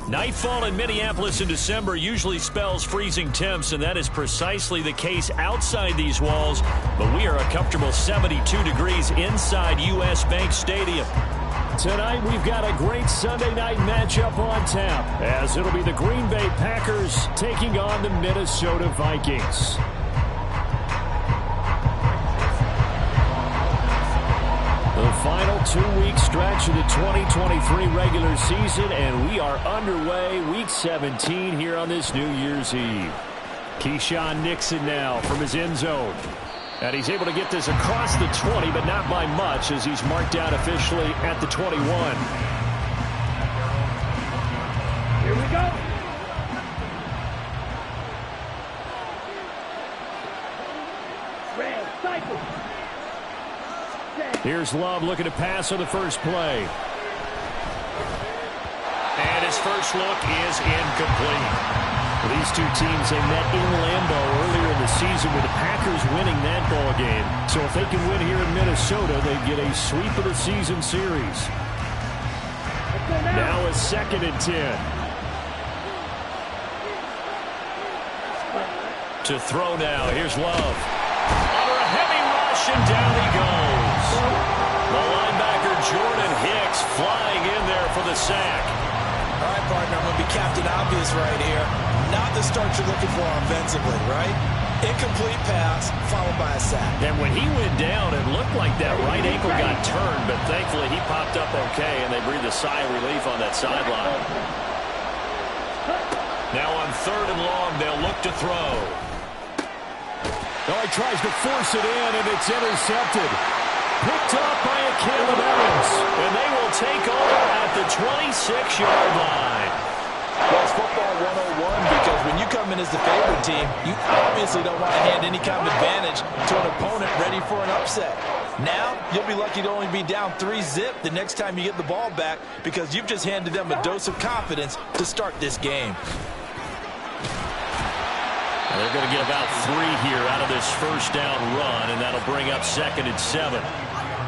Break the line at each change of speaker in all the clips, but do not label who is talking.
Nightfall in Minneapolis in December usually spells freezing temps, and that is precisely the case outside these walls. But we are a comfortable 72 degrees inside U.S. Bank Stadium.
Tonight we've got a great Sunday night matchup on tap, as it'll be the Green Bay Packers taking on the Minnesota Vikings. The final 2-week stretch of the 2023 regular season, and we are underway week 17 here on this New Year's Eve. Keyshawn Nixon now from his end zone. And he's able to get this across the 20, but not by much, as he's marked out officially at the 21.
Here we go. Red, cycle.
Here's Love looking to pass on the first play.
And his first look is incomplete.
These two teams, they met in Lambeau earlier in the season with the Packers winning that ball game. So if they can win here in Minnesota, they get a sweep of the season series. Now a 2nd and 10.
To throw now, here's Love. Under a heavy rush, and down he goes. The linebacker Jordan Hicks flying in there for the sack.
All right, partner, I'm going to be Captain Obvious right here. Not the start you're looking for offensively, right? Incomplete pass, followed by a sack.
And when he went down, it looked like that right ankle got turned, but thankfully he popped up okay, and they breathed a sigh of relief on that sideline. Now on 3rd and long, they'll look to throw.
Oh, he tries to force it in, and it's intercepted. Picked up by a Caleb Evans.
And they will take over at the 26-yard line.
Well, it's football 101, because when you come in as the favorite team, you obviously don't want to hand any kind of advantage to an opponent ready for an upset. Now, you'll be lucky to only be down 3-zip the next time you get the ball back, because you've just handed them a dose of confidence to start this game.
They're going to get about 3 here out of this first down run, and that'll bring up 2nd and 7.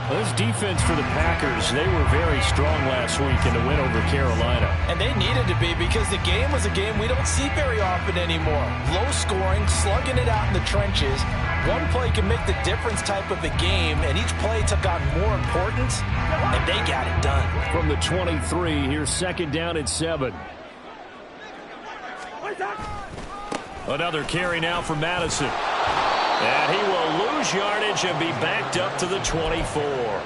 Well, this defense for the Packers, they were very strong last week in the win over Carolina.
And they needed to be, because the game was a game we don't see very often anymore. Low scoring, slugging it out in the trenches. One play can make the difference type of a game, and each play took on more importance, and they got it done.
From the 23, here's 2nd down and 7.
Another carry now for Madison. And he will lose yardage and be backed up to the 24.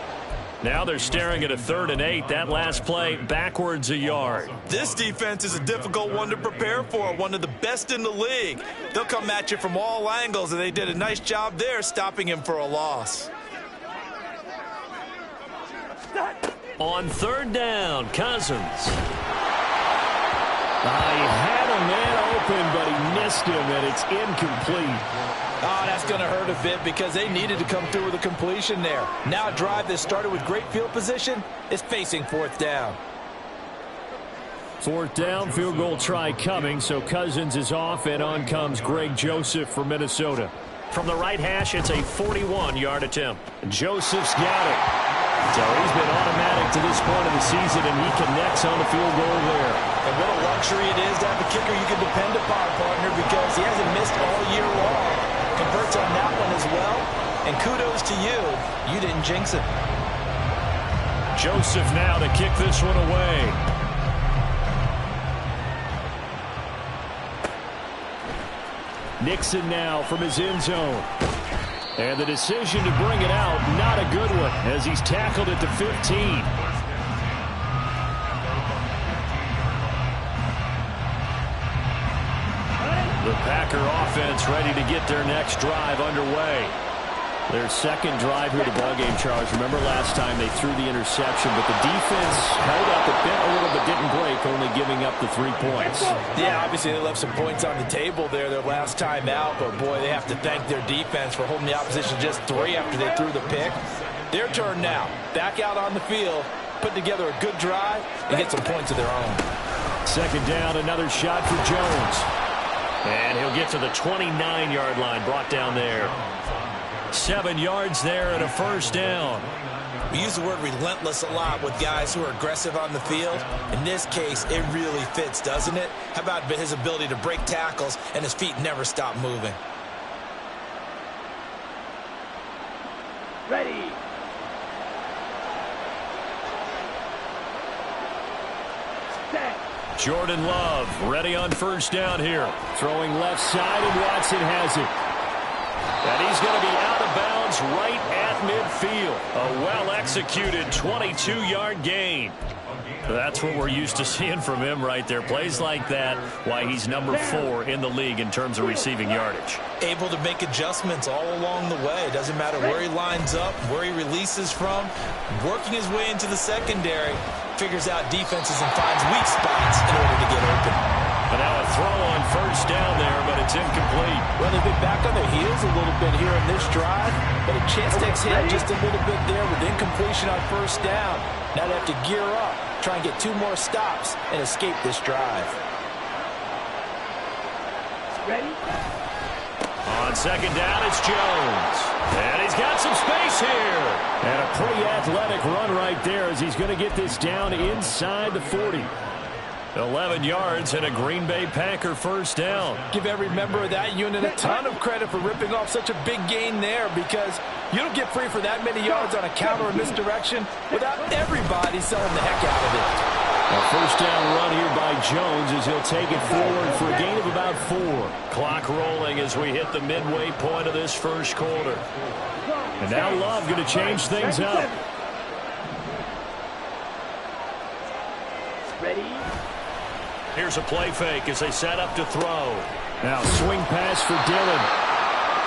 Now they're staring at a 3rd and 8. That last play backwards a yard.
This defense is a difficult one to prepare for, one of the best in the league. They'll come at you from all angles, and they did a nice job there stopping him for a loss.
On 3rd down, Cousins.
He had a man open, but he missed him, and it's incomplete.
Oh, that's going to hurt a bit, because they needed to come through with a completion there. Now a drive that started with great field position is facing 4th down.
4th down, field goal try coming, so Cousins is off, and on comes Greg Joseph for Minnesota.
From the right hash, it's a 41-yard attempt.
Joseph's got it. So he's been automatic to this point of the season, and he connects on the field goal there.
And what a luxury it is to have a kicker you can depend upon, partner, because he hasn't missed all year long. Converts on that one as well, and kudos to you. You didn't jinx it.
Joseph now to kick this one away.
Nixon now from his end zone. And the decision to bring it out, not a good one, as he's tackled at the 15.
The Packer offense ready to get their next drive underway.
Their 2nd drive here to ballgame, Charles. Remember last time they threw the interception, but the defense held up a bit, a little, but didn't break, only giving up the 3 points.
Yeah, obviously they left some points on the table there their last time out, but boy, they have to thank their defense for holding the opposition just 3 after they threw the pick. Their turn now. Back out on the field, put together a good drive, and get some points of their own.
Second down, another shot for Jones.
And he'll get to the 29-yard line, brought down there. 7 yards there and a first down.
We use the word relentless a lot with guys who are aggressive on the field. In this case, it really fits, doesn't it? How about his ability to break tackles and his feet never stop moving?
Ready. Set.
Jordan Love ready on first down here.
Throwing left side, and Watson has it.
And he's going to be out of bounds right at midfield. A well-executed 22-yard gain. That's what we're used to seeing from him right there. Plays like that, why he's number 4 in the league in terms of receiving yardage.
Able to make adjustments all along the way. Doesn't matter where he lines up, where he releases from. Working his way into the secondary. Figures out defenses and finds weak spots in order to get open.
And now a throw on first down there, but it's incomplete.
Well, they've been back on their heels a little bit here in this drive, but a chance to exhale just a little bit there with incompletion on first down. Now they have to gear up, try and get 2 more stops, and escape this drive.
Ready.
On second down, it's Jones. And he's got some space here.
And a pretty athletic run right there as he's going to get this down inside the 40.
11 yards and a Green Bay Packer first down.
Give every member of that unit a ton of credit for ripping off such a big gain there, because you don't get free for that many yards on a counter or misdirection without everybody selling the heck out of it.
A first down run here by Jones as he'll take it forward for a gain of about 4.
Clock rolling as we hit the midway point of this first quarter.
And now Love going to change things up.
Ready.
Here's a play fake as they set up to throw.
Now swing pass for Dillon.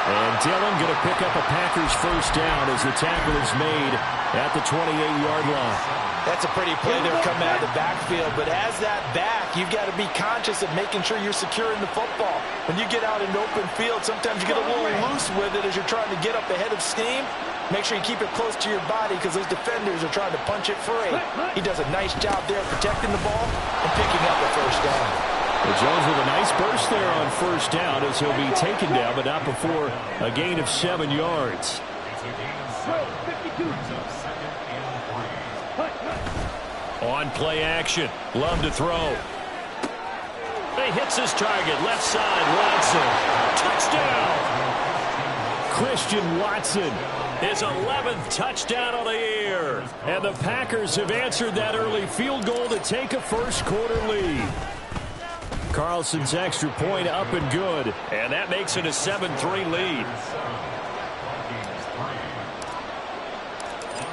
And Dillon going to pick up a Packers first down as the tackle is made at the 28-yard line.
That's a pretty play there coming out of the backfield, but as that back, you've got to be conscious of making sure you're securing the football. When you get out in open field, sometimes you get a little loose with it as you're trying to get up ahead of steam. Make sure you keep it close to your body because those defenders are trying to punch it free. He does a nice job there protecting the ball and picking up a first down.
Well, Jones with a nice burst there on first down as he'll be taken down, but not before a gain of 7 yards.
On play action. Love to throw. He hits his target. Left side. Watson. Touchdown.
Christian Watson.
His 11th touchdown of the year.
And the Packers have answered that early field goal to take a first quarter lead. Carlson's extra point up and good.
And that makes it a 7-3 lead.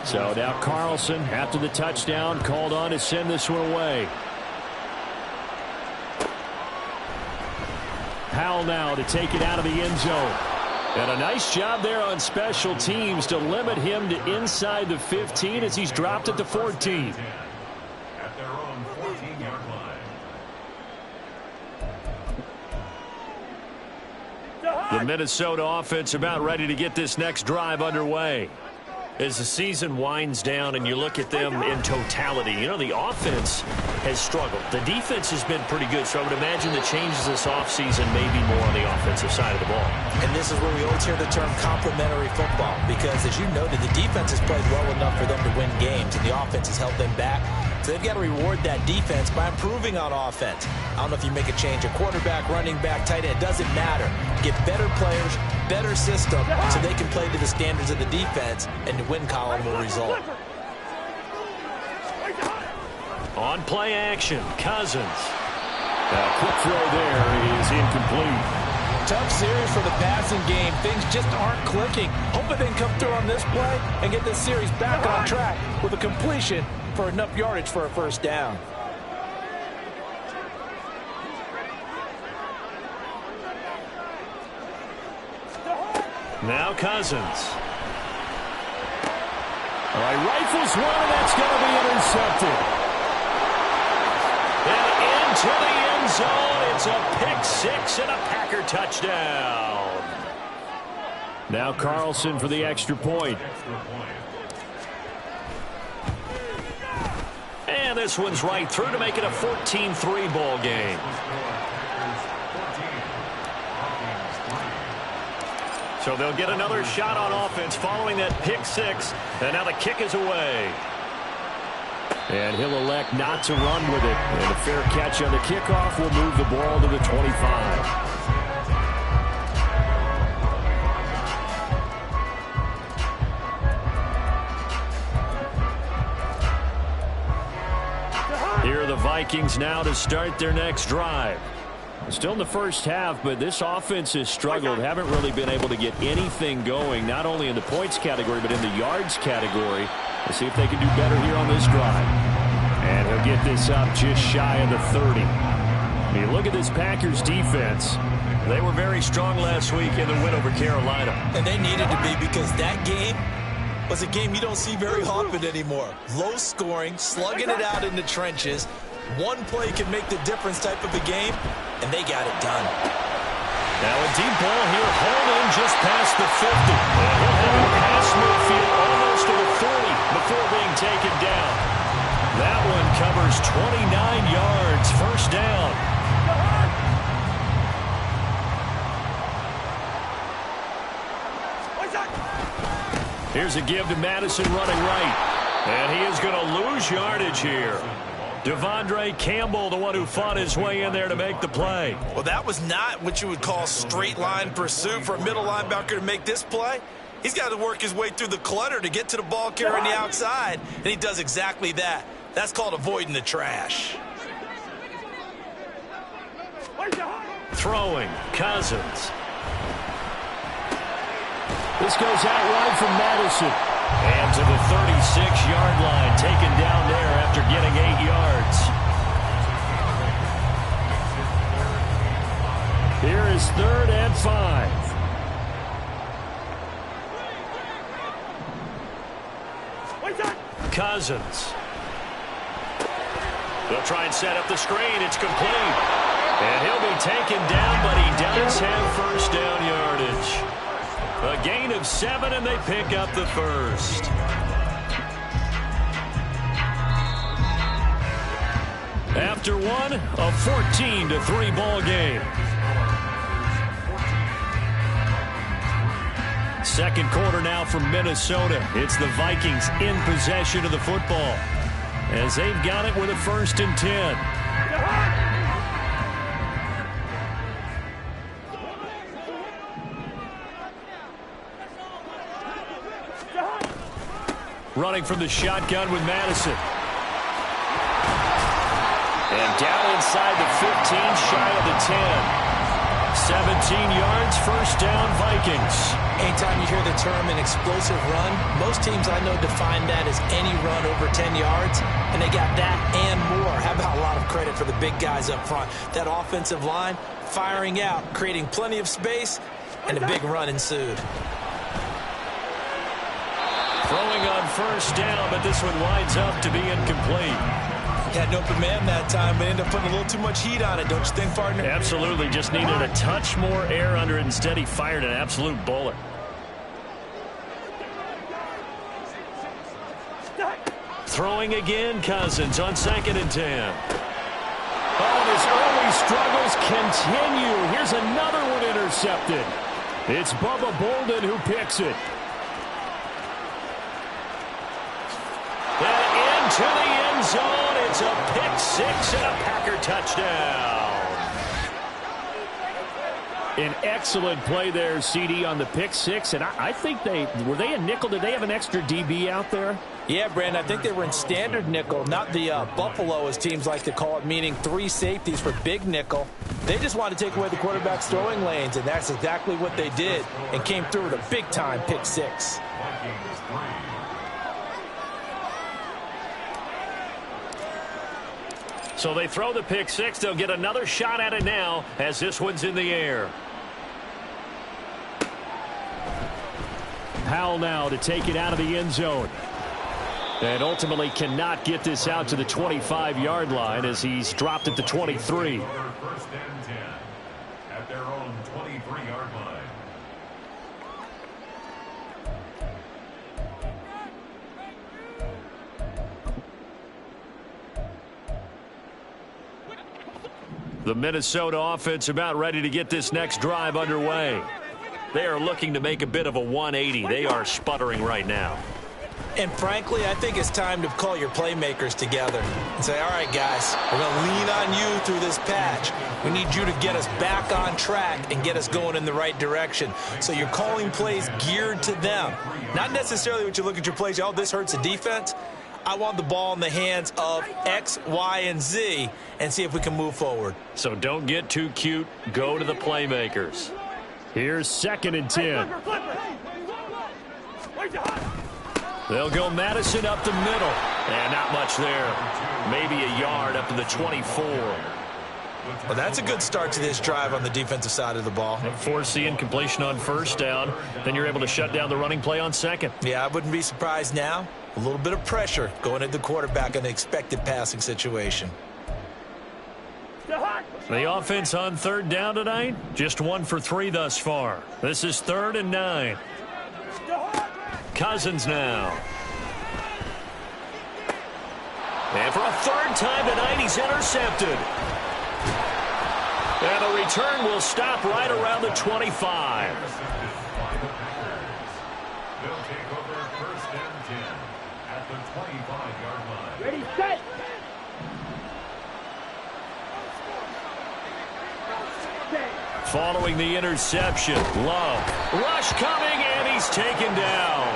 So now Carlson, after the touchdown, called on to send this one away. Powell now to take it out of the end zone. And a nice job there on special teams to limit him to inside the 15 as he's dropped at the 14.
At their own 14-yard line.
The Minnesota offense about ready to get this next drive underway. As the season winds down and you look at them in totality, you know, the offense has struggled. The defense has been pretty good, so I would imagine the changes this offseason may be more on the offensive side of the ball.
And this is where we always hear the term complementary football, because as you noted, the defense has played well enough for them to win games, and the offense has held them back. So they've got to reward that defense by improving on offense. I don't know if you make a change, a quarterback, running back, tight end, it doesn't matter. Get better players, better system, so they can play to the standards of the defense, and the win column will result.
On play action, Cousins.
A quick throw there is incomplete.
Tough series for the passing game. Things just aren't clicking. Hoping they can come through on this play and get this series back on track with a completion for enough yardage for a first down.
Now Cousins.
All right, rifles one, and that's going to be intercepted.
And into the end zone. It's a pick six and a Packer touchdown.
Now Carlson for the extra point.
And this one's right through to make it a 14-3 ball game. So they'll get another shot on offense following that pick six. And now the kick is away.
And he'll elect not to run with it. And a fair catch on the kickoff will move the ball to the 25. Here are the Vikings now to start their next drive. Still in the first half, but this offense has struggled. Haven't really been able to get anything going, not only in the points category, but in the yards category. Let's see if they can do better here on this drive. And he'll get this up just shy of the 30. I mean, look at this Packers defense.
They were very strong last week in the win over Carolina.
And they needed to be, because that game was a game you don't see very often anymore. Low scoring, slugging it out in the trenches. One play can make the difference type of a game, and they got it done.
Now a deep ball here, Holden just past the 50. And he'll have it past midfield almost to the 40 before being taken down. That one covers 29 yards, first down. Here's a give to Madison running right. And he is going to lose yardage here. Devondre Campbell, the one who fought his way in there to make the play.
Well, that was not what you would call straight line pursuit for a middle linebacker to make this play. He's got to work his way through the clutter to get to the ball carrier on the outside, and he does exactly that. That's called avoiding the trash.
Throwing, Cousins.
This goes out wide from Madison.
And to the 36-yard line, taken down there after getting 8 yards.
Here is 3rd and 5.
Cousins. They'll try and set up the screen. It's complete. And he'll be taken down, but he does have first down yardage. A gain of 7, and they pick up the first. After one, a 14-3 ball game. Second quarter now from Minnesota. It's the Vikings in possession of the football, as they've got it with a 1st and 10. Running from the shotgun with Madison. And down inside the 15, shy of the 10. 17 yards, first down, Vikings.
Anytime you hear the term an explosive run, most teams I know define that as any run over 10 yards, and they got that and more. How about a lot of credit for the big guys up front? That offensive line firing out, creating plenty of space, and a big run ensued.
Throwing on first down, but this one winds up to be incomplete.
Had an open man that time, but ended up putting a little too much heat on it, don't you think, partner?
Absolutely. Just needed a touch more air under it. Instead, he fired an absolute bullet. Throwing again, Cousins on 2nd and 10.
Oh, his early struggles continue. Here's another one intercepted. It's Bubba Bolden who picks it.
And into the end zone. It's a pick six and a Packer touchdown.
An excellent play there, CD, on the pick six. And I think were they a nickel? Did they have an extra DB out there?
Yeah, Brandon, I think they were in standard nickel, not the Buffalo, as teams like to call it, meaning 3 safeties for big nickel. They just wanted to take away the quarterback's throwing lanes, and that's exactly what they did, and came through with a big-time pick six.
So they throw the pick six. They'll get another shot at it now as this one's in the air.
Powell now to take it out of the end zone. And ultimately cannot get this out to the 25-yard line as he's dropped at the 23.
First and 10 at their own 23-yard line.
The Minnesota offense about ready to get this next drive underway. They are looking to make a bit of a 180. They are sputtering right now.
And frankly, I think it's time to call your playmakers together and say, all right, guys, we're going to lean on you through this patch. We need you to get us back on track and get us going in the right direction. So you're calling plays geared to them. Not necessarily what you look at your plays, oh, this hurts the defense. I want the ball in the hands of X, Y, and Z and see if we can move forward.
So don't get too cute. Go to the playmakers.
Here's 2nd and 10.
They'll go Madison up the middle. And not much there. Maybe a yard up to the 24.
Well, that's a good start to this drive on the defensive side of the ball.
Force the incompletion on 1st down. Then you're able to shut down the running play on 2nd.
Yeah, I wouldn't be surprised now. A little bit of pressure going at the quarterback in an expected passing situation.
The offense on 3rd down tonight, just 1 for 3 thus far. This is 3rd and 9. Cousins now. And for a 3rd time tonight, he's intercepted. And the return will stop right around the 25.
They'll take over 1st and 10 at the 25-yard line.
Ready, set.
Following the interception, Love. Rush coming, and he's taken down.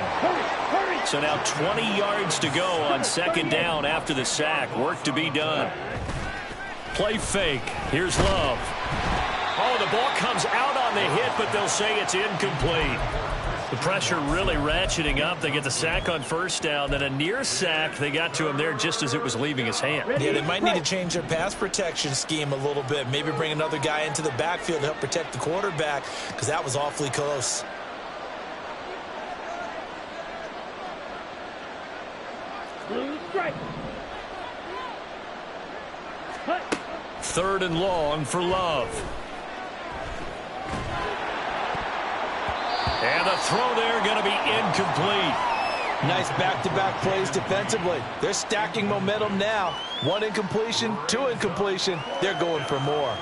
Hurry.
So now 20 yards to go on 2nd down after the sack. Work to be done. Play fake. Here's Love. Oh, the ball comes out on the hit, but they'll say it's incomplete. The pressure really ratcheting up. They get the sack on 1st down, then a near sack. They got to him there just as it was leaving his hand.
Yeah, they might need to change their pass protection scheme a little bit. Maybe bring another guy into the backfield to help protect the quarterback, because that was awfully close.
Blue strike.
3rd and long for Love. And the throw there going to be incomplete.
Nice back-to-back plays defensively. They're stacking momentum now. 1 incompletion, 2 incompletion. They're going for more.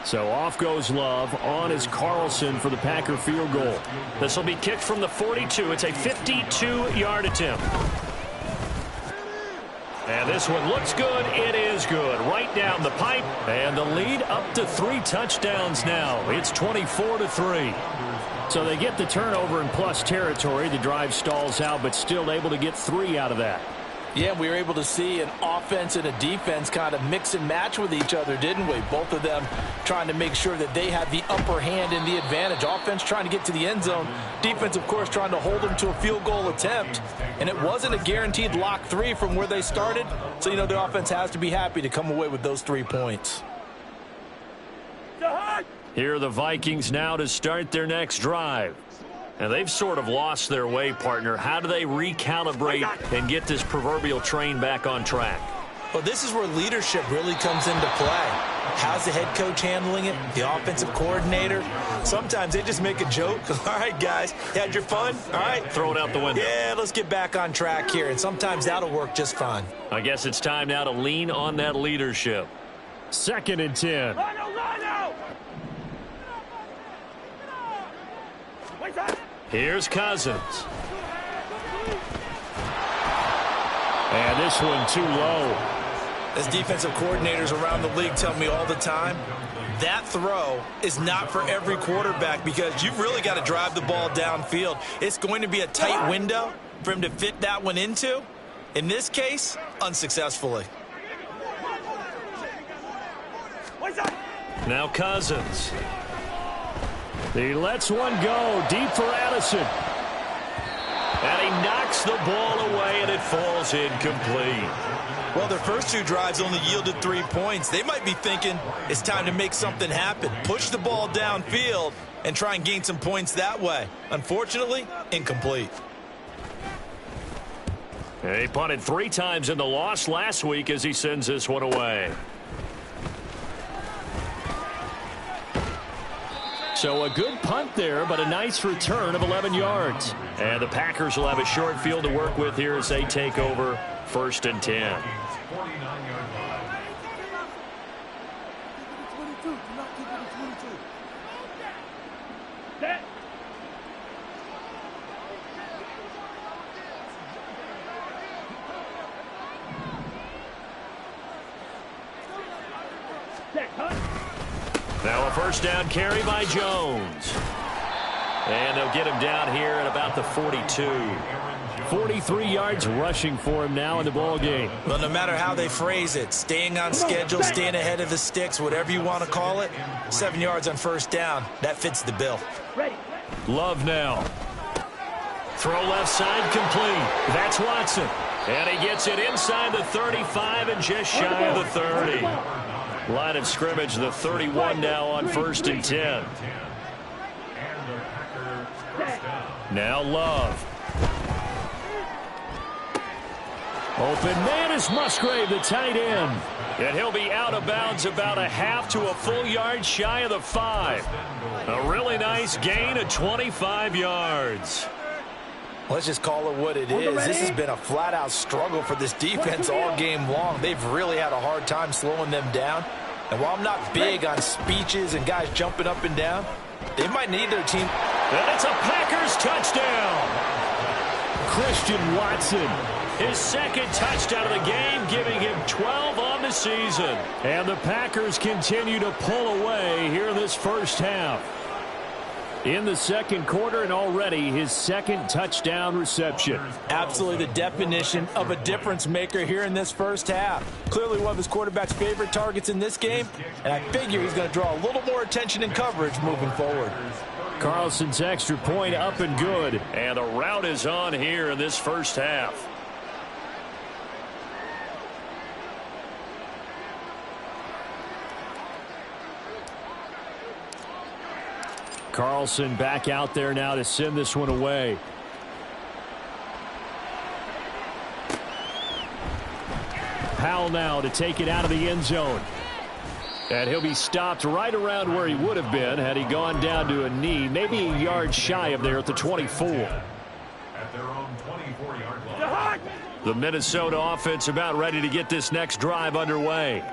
So off goes Love. On is Carlson for the Packer field goal.
This will be kicked from the 42. It's a 52-yard attempt. And this one looks good. It is good. Right down the pipe. And the lead up to 3 touchdowns now. It's 24-3.
So they get the turnover in plus territory. The drive stalls out, but still able to get 3 out of that.
Yeah, we were able to see an offense and a defense kind of mix and match with each other, didn't we? Both of them trying to make sure that they had the upper hand and the advantage. Offense trying to get to the end zone. Defense, of course, trying to hold them to a field goal attempt. And it wasn't a guaranteed lock 3 from where they started. So, you know, the offense has to be happy to come away with those 3 points.
Here are the Vikings now to start their next drive. And they've sort of lost their way, partner. How do they recalibrate and get this proverbial train back on track?
Well, this is where leadership really comes into play. How's the head coach handling it? The offensive coordinator? Sometimes they just make a joke. All right, guys, you had your fun? All right.
Throw it out the window.
Yeah, let's get back on track here. And sometimes that'll work just fine.
I guess it's time now to lean on that leadership.
2nd and 10.
Here's Cousins.
And this one too low.
As defensive coordinators around the league tell me all the time, that throw is not for every quarterback because you've really got to drive the ball downfield. It's going to be a tight window for him to fit that one into. In this case, unsuccessfully.
Now Cousins.
He lets one go deep for Addison.
And he knocks the ball away, and it falls incomplete.
Well, their first 2 drives only yielded 3 points. They might be thinking it's time to make something happen. Push the ball downfield and try and gain some points that way. Unfortunately, incomplete.
He punted 3 times in the loss last week as he sends this one away.
So a good punt there, but a nice return of 11 yards.
And the Packers will have a short field to work with here as they take over 1st and 10.
49-yard line.
Set. Set, hunt.
Now a 1st down carry by Jones. And they'll get him down here at about the 42.
43 yards rushing for him now in the ball game.
Well, no matter how they phrase it, staying on schedule, staying ahead of the sticks, whatever you want to call it, 7 yards on 1st down, that fits the bill.
Ready.
Love now. Throw left side complete. That's Watson. And he gets it inside the 35 and just shy of the 30. Line of scrimmage, the 31 now on 1st and 10.
And the Packers first down.
Now Love.
Open man is Musgrave, the tight end.
And he'll be out of bounds about a half to a full yard shy of the 5. A really nice gain of 25 yards.
Let's just call it what it is. This has been a flat-out struggle for this defense all game long. They've really had a hard time slowing them down. And while I'm not big on speeches and guys jumping up and down, they might need their team.
And it's a Packers touchdown.
Christian Watson.
His 2nd touchdown of the game, giving him 12 on the season.
And the Packers continue to pull away here in this first half. In the 2nd quarter, and already his 2nd touchdown reception.
Absolutely the definition of a difference maker here in this first half. Clearly one of his quarterback's favorite targets in this game, and I figure he's going to draw a little more attention and coverage moving forward.
Carlson's extra point up and good.
And a rout is on here in this first half.
Carlson back out there now to send this one away. Powell now to take it out of the end zone. And he'll be stopped right around where he would have been had he gone down to a knee, maybe a yard shy of there at the 24.
At their own 24-yard line.
The Minnesota offense about ready to get this next drive underway.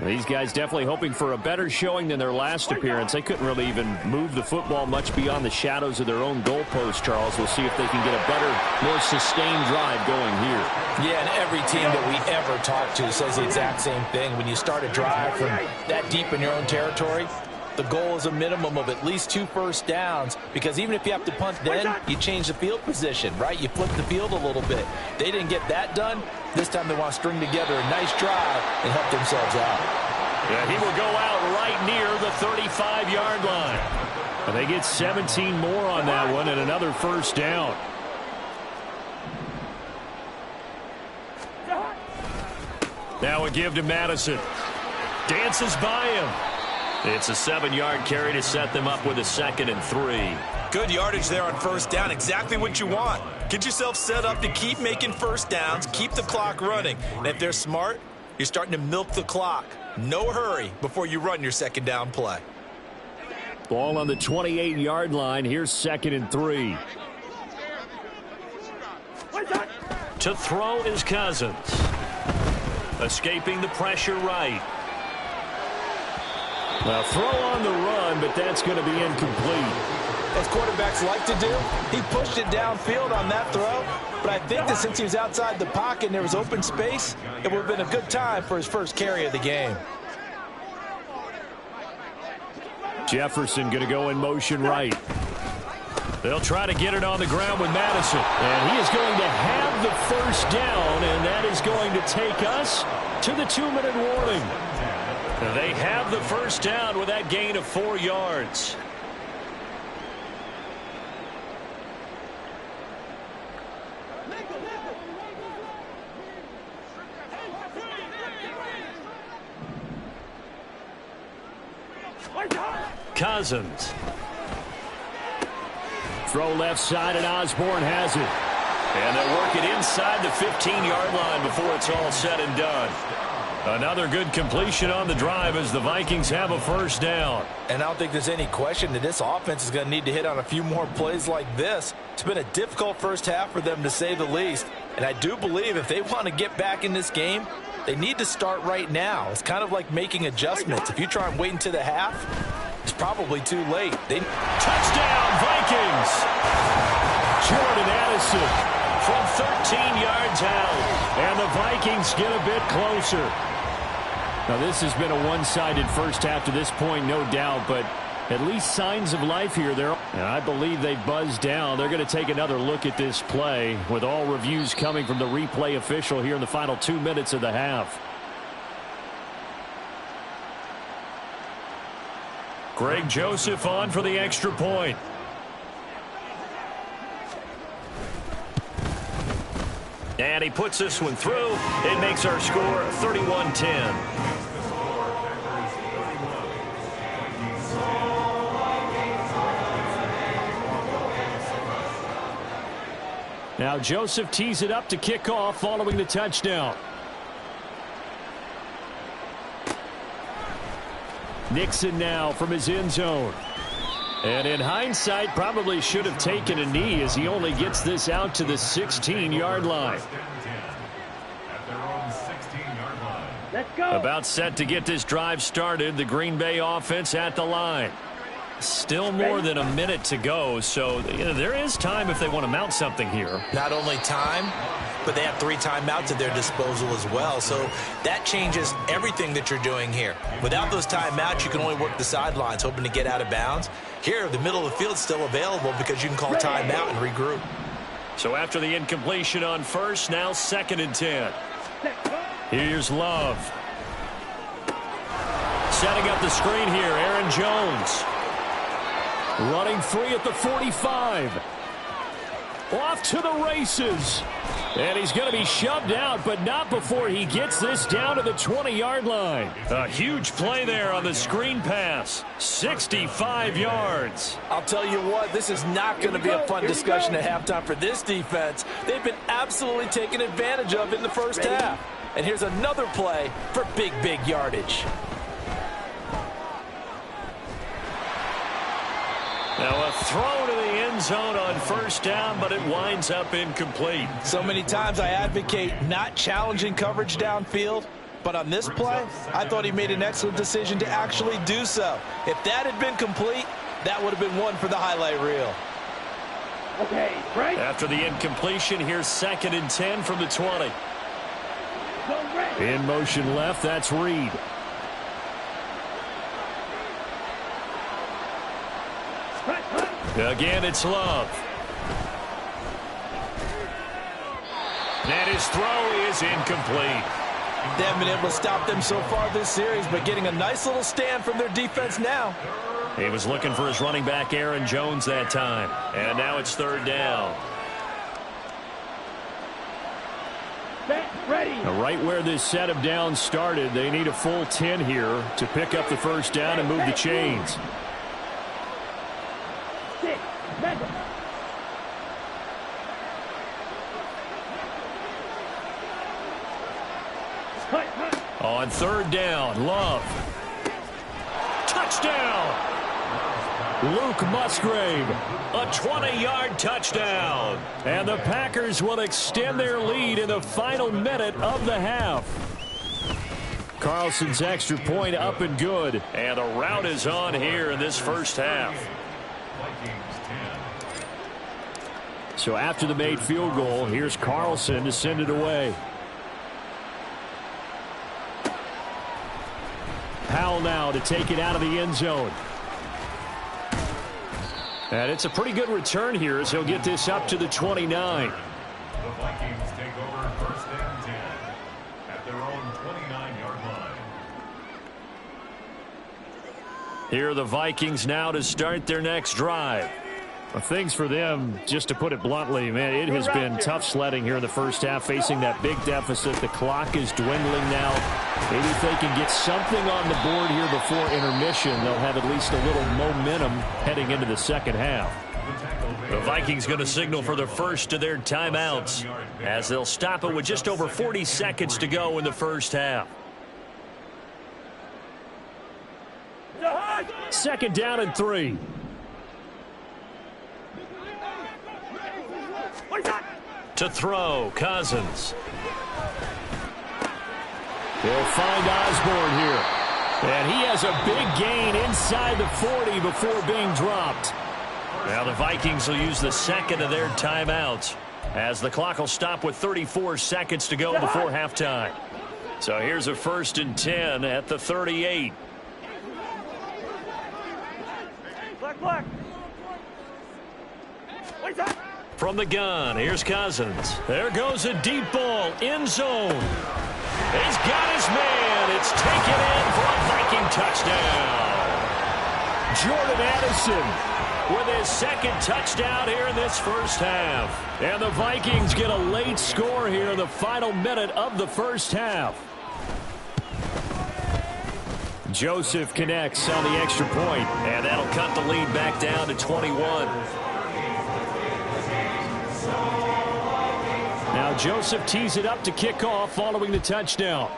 These guys definitely hoping for a better showing than their last appearance. They couldn't really even move the football much beyond the shadows of their own goalpost, Charles. We'll see if they can get a better, more sustained drive going here.
Yeah, and every team that we ever talk to says the exact same thing. When you start a drive from that deep in your own territory, the goal is a minimum of at least 2 first downs, because even if you have to punt then, you change the field position, right? You flip the field a little bit. They didn't get that done. This time they want to string together a nice drive and help themselves out.
Yeah, he will go out right near the 35-yard line.
And they get 17 more on that one and another first down.
Now a give to Madison. Dances by him. It's a 7-yard carry to set them up with a 2nd and 3.
Good yardage there on first down. Exactly what you want. Get yourself set up to keep making first downs, keep the clock running. And if they're smart, you're starting to milk the clock. No hurry before you run your 2nd down play.
Ball on the 28-yard line. Here's 2nd and 3.
To throw is Cousins. Escaping the pressure right.
Well, throw on the run, but that's going to be incomplete.
As quarterbacks like to do, he pushed it downfield on that throw. But I think that since he was outside the pocket and there was open space, it would have been a good time for his first carry of the game.
Jefferson going to go in motion right.
They'll try to get it on the ground with Madison.
And he is going to have the first down, and that is going to take us to the 2-minute warning.
They have the first down with that gain of 4 yards. Cousins.
Throw left side, and Osborne has it.
And they'll work it inside the 15-yard line before it's all said and done. Another good completion on the drive as the Vikings have a first down.
And I don't think there's any question that this offense is going to need to hit on a few more plays like this. It's been a difficult first half for them, to say the least. And I do believe if they want to get back in this game, they need to start right now. It's kind of like making adjustments. If you try and wait until the half, it's probably too late.
Touchdown, Vikings! Jordan Addison from 13 yards out. And the Vikings get a bit closer. Now, this has been a one-sided first half to this point, no doubt, but at least signs of life here. And I believe they buzzed down. They're going to take another look at this play with all reviews coming from the replay official here in the final 2 minutes of the half. Greg Joseph on for the extra point. And he puts this one through. It makes our score 31-10. Now Joseph tees it up to kick off following the touchdown. Nixon now from his end zone. And in hindsight, probably should have taken a knee as he only gets this out to the 16-yard line.
Let's go.
About set to get this drive started. The Green Bay offense at the line. Still more than a minute to go, so there is time if they want to mount something here.
Not only time, but they have 3 timeouts at their disposal as well. So that changes everything that you're doing here. Without those timeouts, you can only work the sidelines, hoping to get out of bounds. Here, the middle of the field's still available because you can call timeout and regroup.
So after the incompletion on first, now 2nd and 10. Here's Love. Setting up the screen here, Aaron Jones. Running free at the 45. Off to the races. And he's going to be shoved out, but not before he gets this down to the 20-yard line. A huge play there on the screen pass. 65 yards.
I'll tell you what, this is not going to be a fun discussion at halftime for this defense. They've been absolutely taken advantage of in the first half. And here's another play for big yardage.
Now a throw to the end zone on first down, but it winds up incomplete.
So many times I advocate not challenging coverage downfield, but on this play, I thought he made an excellent decision to actually do so. If that had been complete, that would have been one for the highlight reel.
Okay, right.
After the incompletion, here's 2nd and 10 from the 20. In motion left, that's Reed. Again, it's Love. And his throw is incomplete.
They haven't been able to stop them so far this series, but getting a nice little stand from their defense now.
He was looking for his running back, Aaron Jones, that time. And now it's 3rd down.
Ready.
Now, right where this set of downs started, they need a full 10 here to pick up the first down and move the chains. On 3rd down, Love. Touchdown! Luke Musgrave, a 20-yard touchdown. And the Packers will extend their lead in the final minute of the half. Carlson's extra point up and good. And the rout is on here in this first half. So after the made field goal, here's Carlson to send it away. Powell now to take it out of the end zone. And it's a pretty good return here as he'll get this up to the 29.
The Vikings take over 1st and 10 at their own 29-yard line.
Here are the Vikings now to start their next drive. Well, things for them, just to put it bluntly, man, it has been tough sledding here in the first half, facing that big deficit. The clock is dwindling now. Maybe if they can get something on the board here before intermission, they'll have at least a little momentum heading into the second half. The Vikings going to signal for the first of their timeouts as they'll stop it with just over 40 seconds to go in the first half.
Second down and 3.
To throw, Cousins.
They'll find Osborne here. And he has a big gain inside the 40 before being dropped.
Now the Vikings will use the second of their timeouts as the clock will stop with 34 seconds to go before halftime. So here's a 1st and 10 at the 38. From the gun, here's Cousins. There goes a deep ball, end zone. He's got his man. It's taken in for a Viking touchdown.
Jordan Addison
with his second touchdown here in this first half.
And the Vikings get a late score here in the final minute of the first half. Joseph connects on the extra point.
And that'll cut the lead back down to 21.
Now Joseph tees it up to kick off following the touchdown.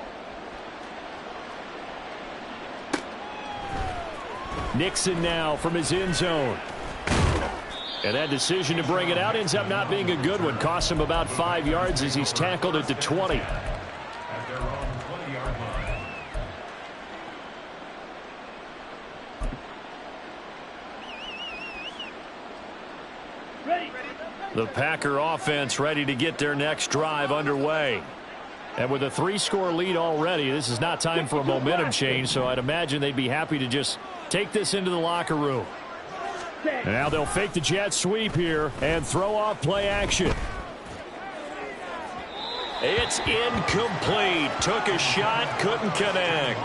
Nixon now from his end zone. And that decision to bring it out ends up not being a good one. Costs him about 5 yards as he's tackled at the 20.
At their own 20-yard line.
The Packer offense ready to get their next drive underway.
And with a 3-score lead already, this is not time for a momentum change, so I'd imagine they'd be happy to just take this into the locker room. And now they'll fake the jet sweep here and throw off play action.
It's incomplete. Took a shot, couldn't connect.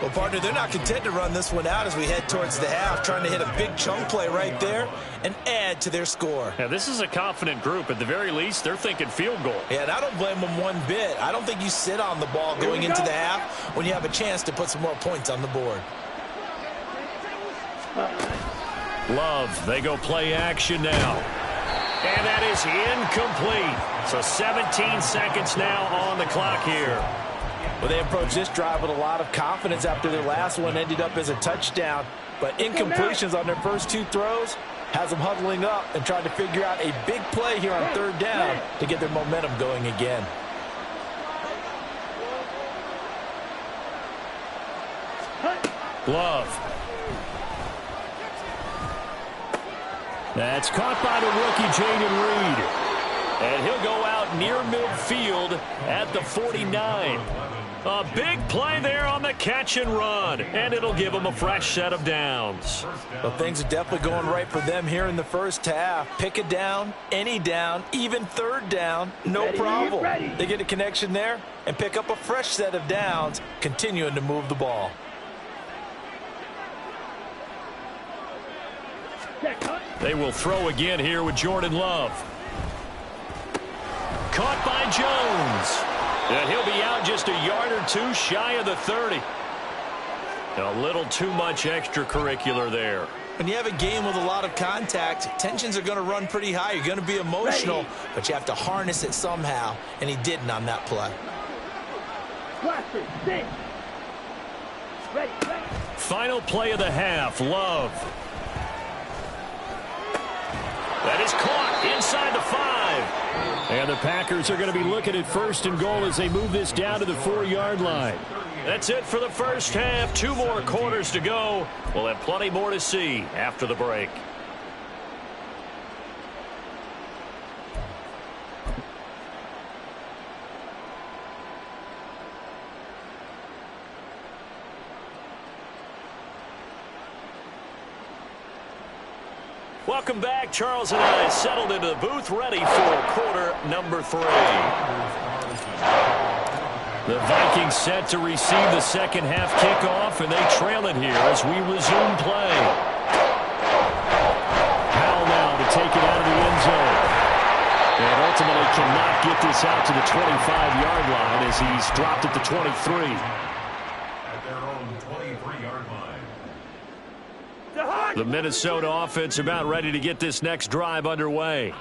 Well, partner, they're not content to run this one out as we head towards the half, trying to hit a big chunk play right there and add to their score.
Now, this is a confident group. At the very least, they're thinking field goal.
Yeah, and I don't blame them one bit. I don't think you sit on the ball going into the half when you have a chance to put some more points on the board.
Love, they go play action now. And that is incomplete. So 17 seconds now on the clock here.
Well, they approached this drive with a lot of confidence after their last one ended up as a touchdown. But incompletions on their first 2 throws has them huddling up and trying to figure out a big play here on 3rd down to get their momentum going again.
Love.
That's caught by the rookie, Jaden Reed.
And he'll go out near midfield at the 49. A big play there on the catch and run. And it'll give them a fresh set of downs.
Well, things are definitely going right for them here in the first half. Pick a down, any down, even 3rd down, no problem. They get a connection there and pick up a fresh set of downs, continuing to move the ball.
They will throw again here with Jordan Love. Caught by Jones. And he'll be out just a yard or 2 shy of the 30. A little too much extracurricular there.
When you have a game with a lot of contact, tensions are going to run pretty high. You're going to be emotional, but you have to harness it somehow, and he didn't on that play.
Final play of the half, Love. That is caught inside the 5.
And the Packers are going to be looking at 1st and goal as they move this down to the 4-yard line.
That's it for the first half. 2 more quarters to go. We'll have plenty more to see after the break. Welcome back. Charles and I settled into the booth, ready for quarter number 3. The Vikings set to receive the second half kickoff, and they trail it here as we resume play.
Powell now to take it out of the end zone. And ultimately cannot get this out to the 25-yard line as he's dropped at the 23.
At their own 23-yard line.
The Minnesota offense about ready to get this next drive underway.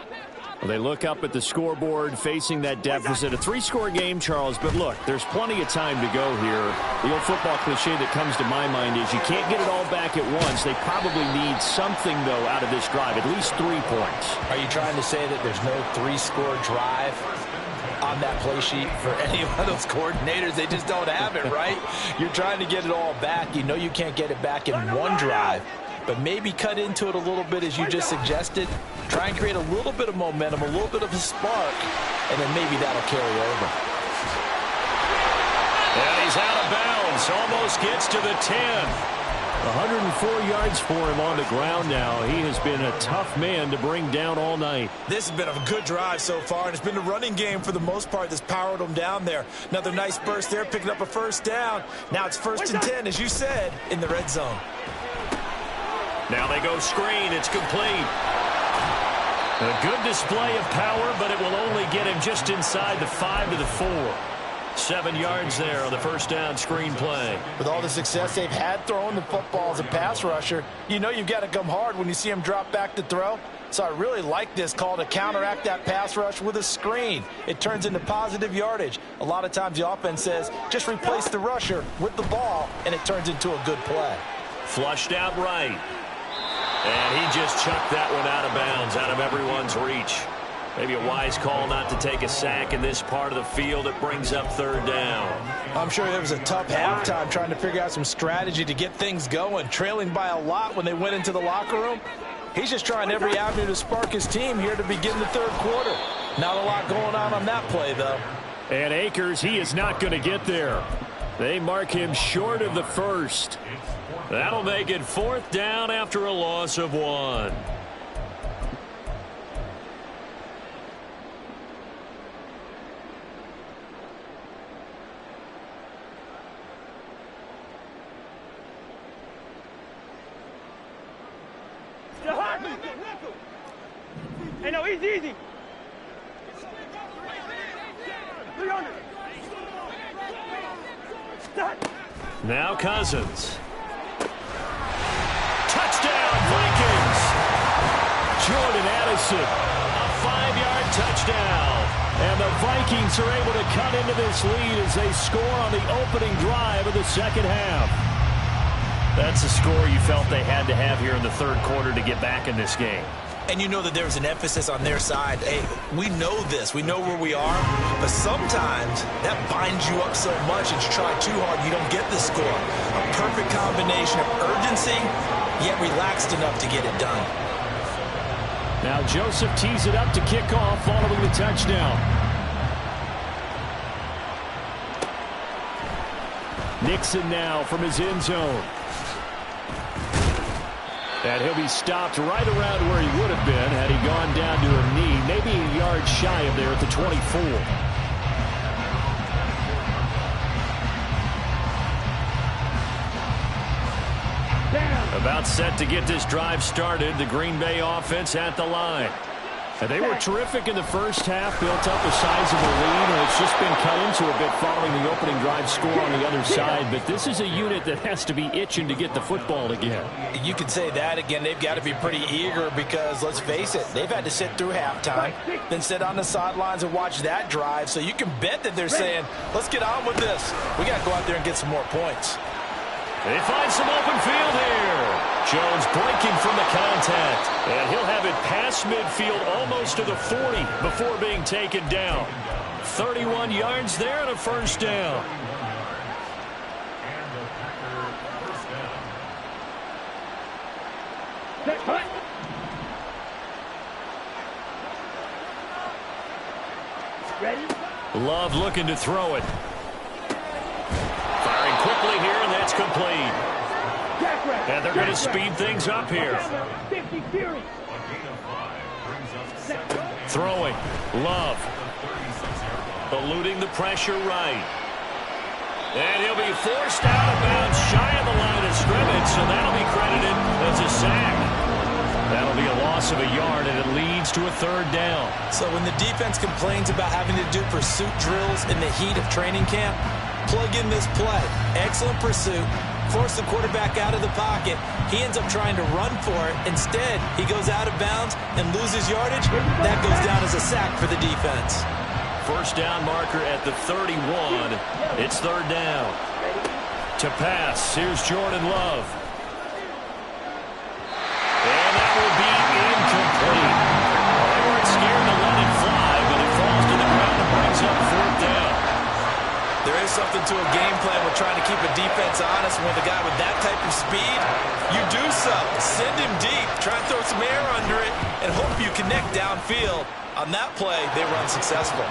Well, they look up at the scoreboard facing that deficit. A 3-score game, Charles, but look, there's plenty of time to go here. The old football cliche that comes to my mind is you can't get it all back at once. They probably need something, though, out of this drive, at least 3 points.
Are you trying to say that there's no 3-score drive on that play sheet for any of those coordinators? They just don't have it, right? You're trying to get it all back. You know you can't get it back in one drive, but maybe cut into it a little bit as you just suggested. Try and create a little bit of momentum, a little bit of a spark, and then maybe that'll carry over.
And he's out of bounds. Almost gets to the 10.
104 yards for him on the ground now. He has been a tough man to bring down all night.
This has been a good drive so far, and it's been the running game for the most part that's powered them down there. Another nice burst there, picking up a first down. Now it's 1st and 10, as you said, in the red zone.
Now they go screen. It's complete. A good display of power, but it will only get him just inside the 5 to the 4. 7 yards there on the first down screen play.
With all the success they've had throwing the football as a pass rusher, you know you've got to come hard when you see him drop back to throw. So I really like this call to counteract that pass rush with a screen. It turns into positive yardage. A lot of times the offense says, just replace the rusher with the ball, and it turns into a good play.
Flushed out right. And he just chucked that one out of bounds, out of everyone's reach. Maybe a wise call not to take a sack in this part of the field. It brings up 3rd down.
I'm sure it was a tough halftime trying to figure out some strategy to get things going, trailing by a lot when they went into the locker room. He's just trying every avenue to spark his team here to begin the 3rd quarter. Not a lot going on that play, though.
And Akers, he is not going to get there. They mark him short of the 1st.
That'll make it 4th down after a loss of 1.
Hey, no, easy. 300.
Now Cousins. Touchdown, Vikings!
Jordan Addison.
A 5-yard touchdown.
And the Vikings are able to cut into this lead as they score on the opening drive of the 2nd half.
That's a score you felt they had to have here in the 3rd quarter to get back in this game.
And you know that there's an emphasis on their side. Hey, we know this. We know where we are. But sometimes that binds you up so much that you try too hard, you don't get the score. A perfect combination of urgency, yet relaxed enough to get it done.
Now Joseph tees it up to kick off following the touchdown. Nixon now from his end zone. And he'll be stopped right around where he would have been had he gone down to a knee, maybe a yard shy of there at the 24.
About set to get this drive started, the Green Bay offense at the line.
And they were terrific in the first half, built up a sizable lead, and it's just been cut into a bit following the opening drive score on the other side. But this is a unit that has to be itching to get the football again.
You could say that again. They've got to be pretty eager because, let's face it, they've had to sit through halftime, then sit on the sidelines and watch that drive. So you can bet that they're saying, let's get on with this. We got to go out there and get some more points.
They find some open field here. Jones breaking from the contact. And he'll have it past midfield almost to the 40 before being taken down. 31 yards there and a 1st down.
Ready?
Love looking to throw it. Firing quickly here, and that's complete. And they're going to speed things up here.
50 series.
Throwing. Love. Eluding the pressure right. And he'll be forced out of bounds shy of the line of scrimmage, so that'll be credited as a sack. That'll be a loss of a yard, and it leads to a 3rd down.
So when the defense complains about having to do pursuit drills in the heat of training camp, plug in this play. Excellent pursuit. force the quarterback out of the pocket. He ends up trying to run for it. Instead, he goes out of bounds and loses yardage. That goes down as a sack for the defense.
First down marker at the 31. It's third down. To pass, here's Jordan Love. And that will be incomplete. They weren't scared to let it fly, but it falls to the ground and brings up fourth down.
There is something to a game plan with trying to keep a defense honest with a guy with that type of speed. You do so. Send him deep. Try and throw some air under it and hope you connect downfield. On that play, they run successful.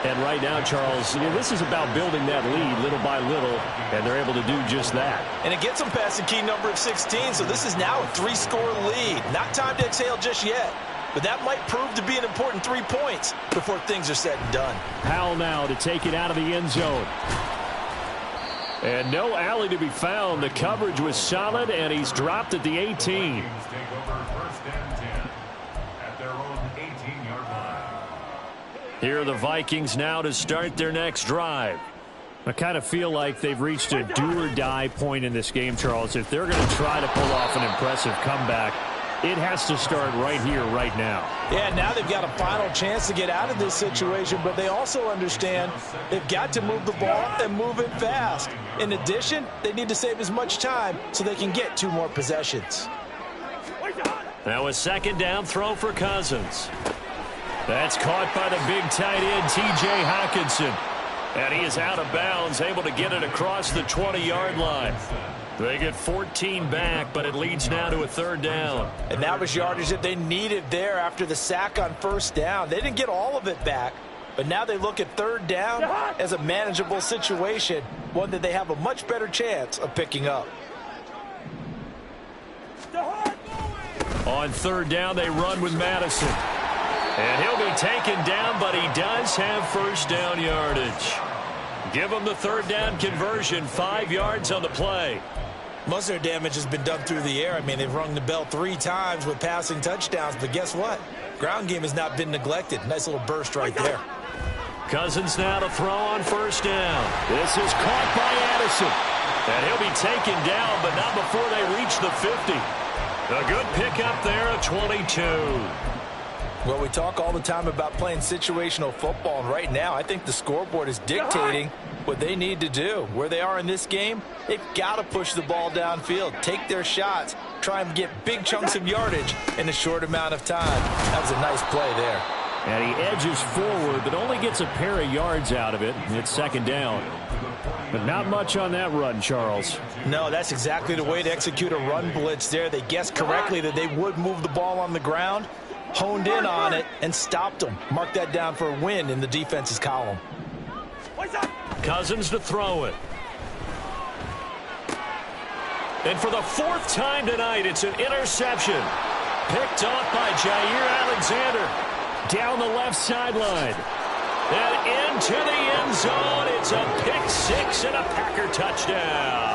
And right now, Charles, this is about building that lead little by little, and they're able to do just that.
And it gets them past the key number of 16, so this is now a 3-score lead. Not time to exhale just yet, but that might prove to be an important 3 points before things are said and done.
Powell now to take it out of the end zone. And no alley to be found. The coverage was solid, and he's dropped at the 18.
Take over first and 10 at their own 18-yard line.
Here are the Vikings now to start their next drive.
I kind of feel like they've reached a do-or-die point in this game, Charles. If they're going to try to pull off an impressive comeback, it has to start right here, right now.
Yeah, now they've got a final chance to get out of this situation, but they also understand they've got to move the ball and move it fast. In addition, they need to save as much time so they can get 2 more possessions.
Now a second down throw for Cousins. That's caught by the big tight end, T.J. Hockenson. And he is out of bounds, able to get it across the 20-yard line. They get 14 back, but it leads now to a third down.
And that was yardage that they needed there after the sack on first down. They didn't get all of it back, but now they look at third down as a manageable situation, one that they have a much better chance of picking up.
On third down, they run with Madison. And he'll be taken down, but he does have first down yardage. Give him the third down conversion, 5 yards on the play.
Most of their damage has been done through the air. I mean, they've rung the bell 3 times with passing touchdowns, but guess what? Ground game has not been neglected. Nice little burst right there.
Cousins now to throw on first down. This is caught by Addison. And he'll be taken down, but not before they reach the 50. A good pickup there, a 22.
Well, we talk all the time about playing situational football, and right now I think the scoreboard is dictating what they need to do. Where they are in this game, they've got to push the ball downfield, take their shots, try and get big chunks of yardage in a short amount of time. That was a nice play there.
And he edges forward, but only gets a pair of yards out of it. It's second down. But not much on that run, Charles.
No, that's exactly the way to execute a run blitz there. They guessed correctly that they would move the ball on the ground, honed in on it, and stopped them. Mark that down for a win in the defense's column.
Cousins to throw it. And for the 4th time tonight, it's an interception. Picked off by Jair Alexander. Down the left sideline. And into the end zone. It's a pick 6 and a Packer touchdown.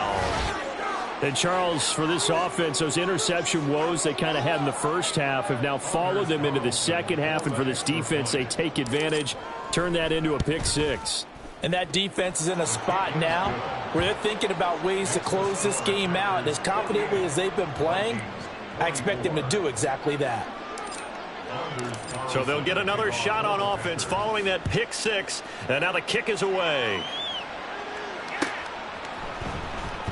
And Charles, for this offense, those interception woes they kind of had in the first half have now followed them into the second half. And for this defense, they take advantage, turn that into a pick 6.
And that defense is in a spot now where they're thinking about ways to close this game out. And as confidently as they've been playing, I expect them to do exactly that.
So they'll get another shot on offense following that pick 6. And now the kick is away.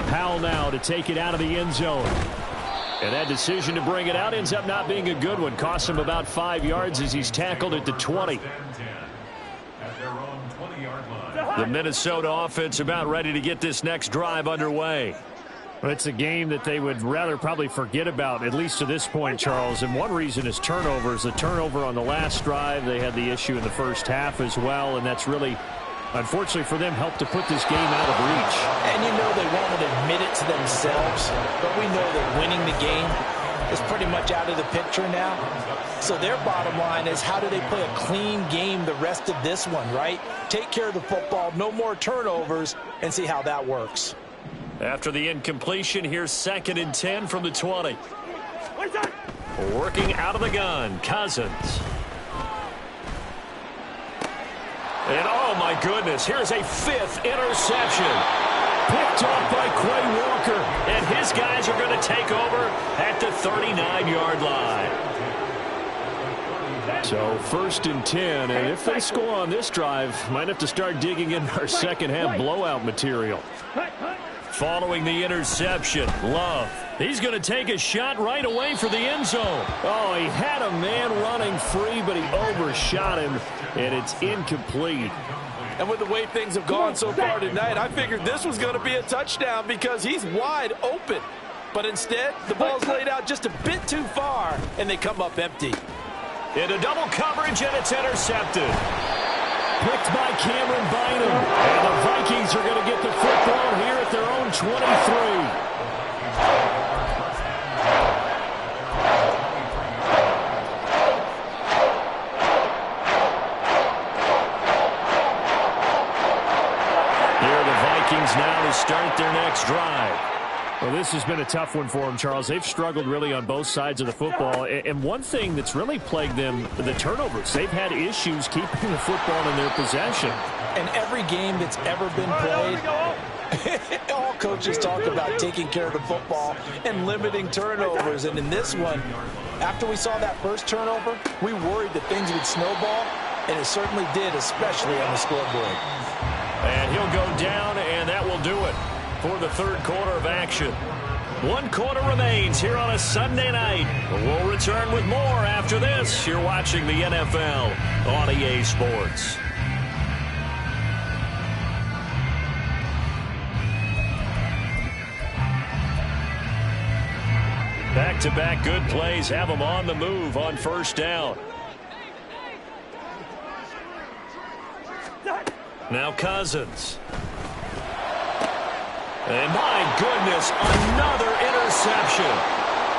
Powell now to take it out of the end zone. And that decision to bring it out ends up not being a good one. Costs him about 5 yards as he's tackled at the 20.
The Minnesota offense about ready to get this next drive underway.
Well, it's a game that they would rather probably forget about, at least to this point, Charles. And one reason is turnovers. The turnover on the last drive, they had the issue in the first half as well, and that's really, unfortunately for them, helped to put this game out of reach.
And you know they won't admit it to themselves, but we know that winning the game is pretty much out of the picture now. So their bottom line is, how do they play a clean game the rest of this one, right? Take care of the football, no more turnovers, and see how that works.
After the incompletion, here's 2nd and 10 from the 20. Working out of the gun, Cousins. And oh my goodness, here's a 5th interception.
picked off by Quay Walker.
And his guys are going to take over at the 39-yard line.
So 1st and 10, and if they score on this drive, might have to start digging in our second half blowout material.
Following the interception, Love. He's going to take a shot right away for the end zone.
Oh, he had a man running free, but he overshot him, and it's incomplete.
And with the way things have gone so far tonight, I figured this was going to be a touchdown because he's wide open. But instead, the ball's laid out just a bit too far, and they come up empty.
Into double coverage, and it's intercepted.
Picked by Cameron Bynum. And the Vikings are going to get the football here at their own 23.
Now to start their next drive.
Well, this has been a tough one for them, Charles. They've struggled really on both sides of the football. And one thing that's really plagued them, the turnovers. They've had issues keeping the football in their possession.
And every game that's ever been played, all coaches talk about taking care of the football and limiting turnovers. And in this one, after we saw that first turnover, we worried that things would snowball, and it certainly did, especially on the scoreboard.
And he'll go down, and that will do it for the third quarter of action. 1 quarter remains here on a Sunday night. We'll return with more after this. You're watching the NFL on EA Sports. Back-to-back good plays have them on the move on first down. Now Cousins. And my goodness, another interception.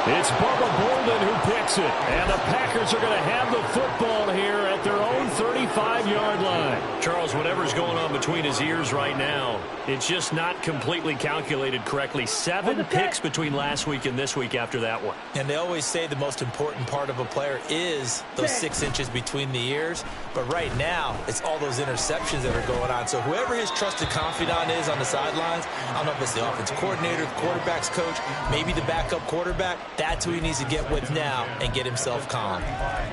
It's Bubba Bolden who picks it. And the Packers are going to have the football here at their own 35-yard line.
Charles, whatever's going on between his ears right now, it's just not completely calculated correctly. 7 picks between last week and this week after that one.
And they always say the most important part of a player is those 6 inches between the ears. But right now, it's all those interceptions that are going on. So whoever his trusted confidant is on the sidelines, I don't know if it's the offensive coordinator, the quarterback's coach, maybe the backup quarterback, that's who he needs to get with now and get himself calm.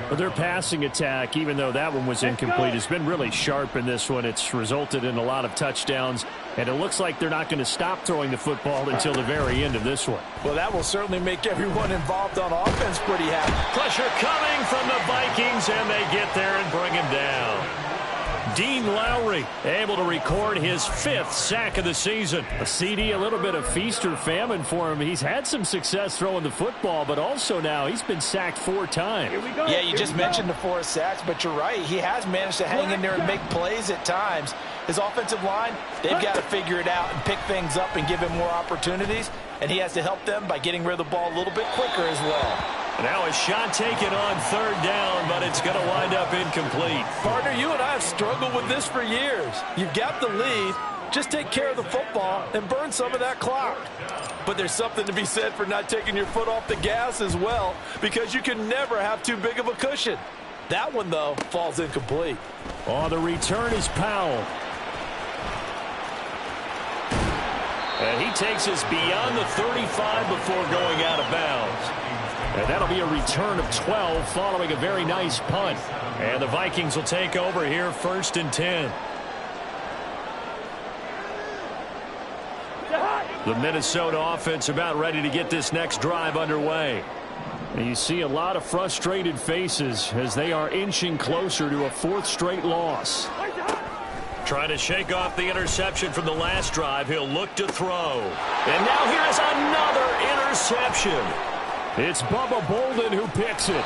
Well, their passing attack, even though that one was incomplete, has been really sharp in this one. It's resulted in a lot of touchdowns, and it looks like they're not going to stop throwing the football until the very end of this one.
Well, that will certainly make everyone involved on offense pretty happy.
Pressure coming from the Vikings, and they get there and bring him down. Dean Lowry able to record his 5th sack of the season.
A CD, a little bit of feast or famine for him. He's had some success throwing the football, but also now he's been sacked 4 times.
Yeah, you just mentioned the 4 sacks, but you're right. He has managed to hang in there and make plays at times. His offensive line, they've got to figure it out and pick things up and give him more opportunities, and he has to help them by getting rid of the ball a little bit quicker as well.
Now a shot taken on 3rd down, but it's going to wind up incomplete.
Partner, you and I have struggled with this for years. You've got the lead. Just take care of the football and burn some of that clock. But there's something to be said for not taking your foot off the gas as well, because you can never have too big of a cushion. That one, though, falls incomplete.
Oh, the return is Powell.
And he takes us beyond the 35 before going out of bounds.
And that'll be a return of 12 following a very nice punt.
And the Vikings will take over here 1st and 10. The Minnesota offense about ready to get this next drive underway.
And you see a lot of frustrated faces as they are inching closer to a 4th straight loss.
Trying to shake off the interception from the last drive. He'll look to throw. And now here's another interception.
It's Bubba Bolden who picks it.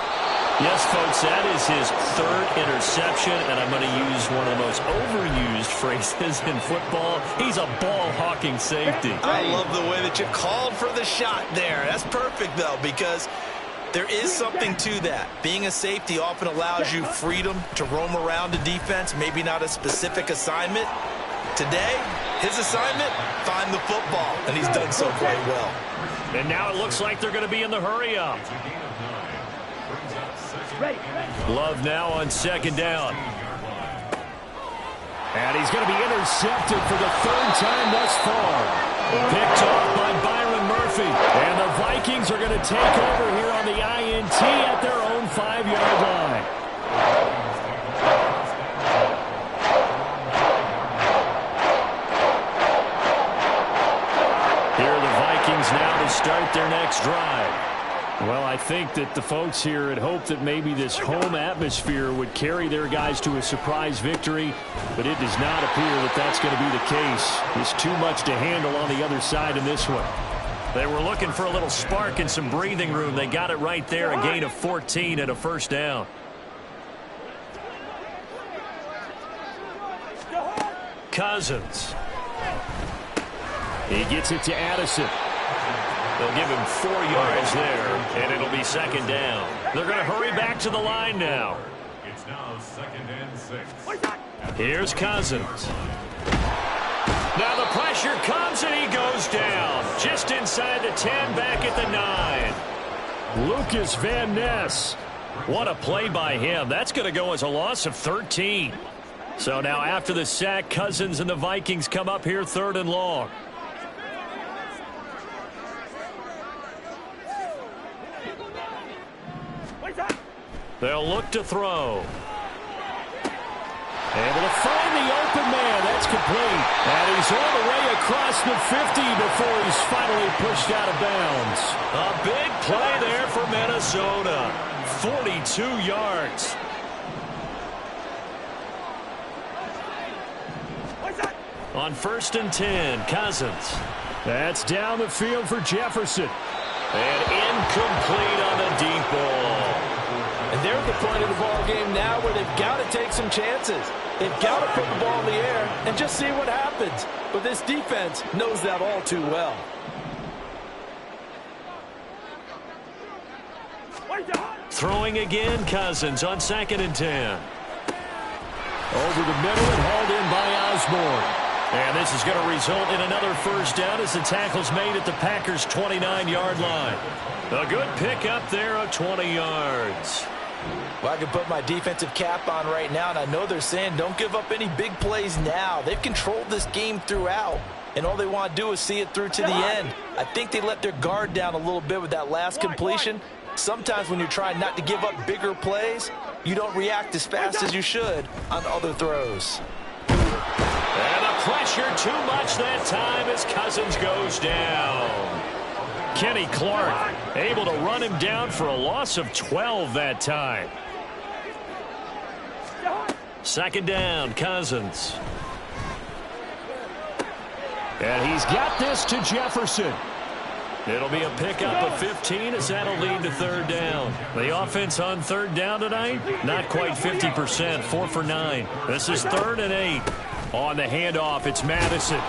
Yes, folks, that is his 3rd interception, and I'm going to use one of the most overused phrases in football. He's a ball-hawking safety.
I love the way that you called for the shot there. That's perfect, though, because there is something to that. Being a safety often allows you freedom to roam around the defense, maybe not a specific assignment. Today, his assignment, find the football, and he's done so quite well.
And now it looks like they're going to be in the hurry-up. Love now on 2nd down.
And he's going to be intercepted for the third time thus far. Picked off by Byron Murphy. And the Vikings are going to take over here on the INT at their own 5-yard line. Here are the Vikings now to start their next drive. Well, I think that the folks here had hoped that maybe this home atmosphere would carry their guys to a surprise victory, but it does not appear that that's going to be the case. There's too much to handle on the other side in this one.
They were looking for a little spark and some breathing room. They got it right there, a gain of 14 and a first down. Cousins.
He gets it to Addison.
They'll give him 4 yards there, and it'll be second down. They're going to hurry back to the line now.
It's now 2nd and 6.
Here's Cousins. Now the pressure comes, and he goes down. Just inside the 10, back at the 9.
Lucas Van Ness.
What a play by him. That's going to go as a loss of 13. So now after the sack, Cousins and the Vikings come up here 3rd and long. They'll look to throw.
Able to find the open man. That's complete. And he's all the way across the 50 before he's finally pushed out of bounds.
A big play there for Minnesota. 42 yards. On 1st and 10, Cousins.
That's down the field for Jefferson.
And incomplete on the deep ball.
And they're at the point of the ball game now where they've got to take some chances. They've got to put the ball in the air and just see what happens. But this defense knows that all too well.
Throwing again, Cousins on 2nd and 10.
Over the middle and hauled in by Osborne.
And this is going to result in another first down as the tackle's made at the Packers' 29-yard line. A good pickup there of 20 yards.
Well, I can put my defensive cap on right now, and I know they're saying don't give up any big plays now. They've controlled this game throughout, and all they want to do is see it through to the end. I think they let their guard down a little bit with that last completion. Sometimes when you're trying not to give up bigger plays, you don't react as fast as you should on other throws.
And the pressure too much that time as Cousins goes down. Kenny Clark able to run him down for a loss of 12 that time. 2nd down, Cousins.
And he's got this to Jefferson.
It'll be a pickup of 15 as that'll lead to 3rd down. The offense on 3rd down tonight, not quite 50%, 4 for 9. This is 3rd and 8. On the handoff, it's Madison.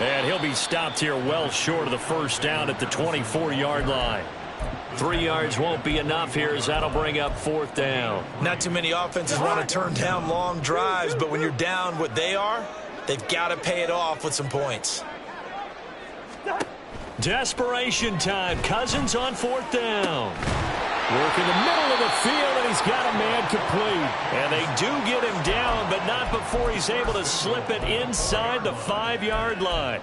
And he'll be stopped here well short of the first down at the 24-yard line. 3 yards won't be enough here as that'll bring up 4th down.
Not too many offenses want to turn down long drives, but when you're down what they are, they've got to pay it off with some points.
Desperation time. Cousins on 4th down.
Work in the middle of the field, and he's got a man complete.
And they do get him down, but not before he's able to slip it inside the 5-yard line.